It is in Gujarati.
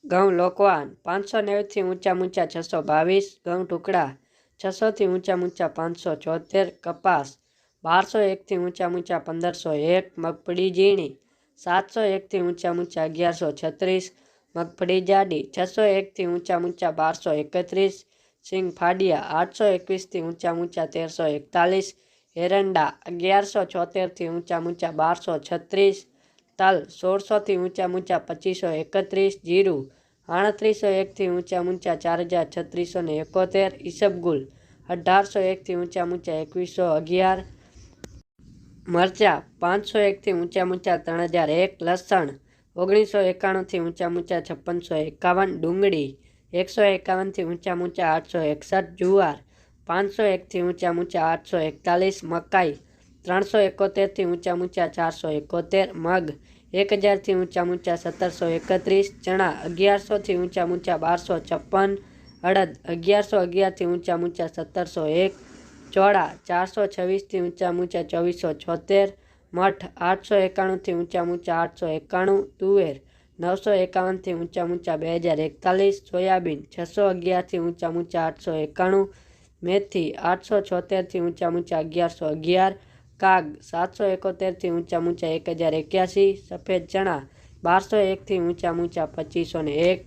ઘઉં લોકવાન 590 ઊંચા ઊંચા 622, ઘઉં ટુકડા 600 ઊંચા ઊંચા 574, કપાસ 1201 ઊંચા ઊંચા 1501, મગફળી ઝીણી 701 ઊંચા ઊંચા 1136, મગફળી જાડી 601 ઊંચા ઊંચા 1231, સિંગ ફાડિયા 821 ઊંચા ઊંચા 1341, એરંડા 1174 ઊંચા ઊંચા 1236, તલ 1600 ઊંચા ઊંચા 2531, જીરું 3801 ઊંચા ઊંચા 403671, ઈસબગુલ 1801 ઊંચા ઊંચા 2111, મરચાં 501 ઊંચા ઊંચા 3001, લસણ 1991 ઊંચા ઊંચા 5651, ડુંગળી 151 ઊંચા ઊંચા 861, જુવાર 501 ઊંચા ઊંચા 841, મકાઈ 371 ઊંચા ઊંચા 471, મગ 1000 ઊંચા ઊંચા 1731, ચણા 1100 ઊંચા ઊંચા 1256, અડદ 1111 ઊંચા ઊંચા 1701, ચોળા 426 ઊંચા ઊંચા 2476, મઠ 891 ઊંચા ઊંચા 891, તુવેર 951 ઊંચા ઊંચા 2041, સોયાબીન 611 ઊંચા ઊંચા 891, મેથી 876 ઊંચા ઊંચા 1111, કાગ 771 ઊંચા ઊંચા 1081, સફેદ ચણા 1201 ઊંચા ઊંચા 2501,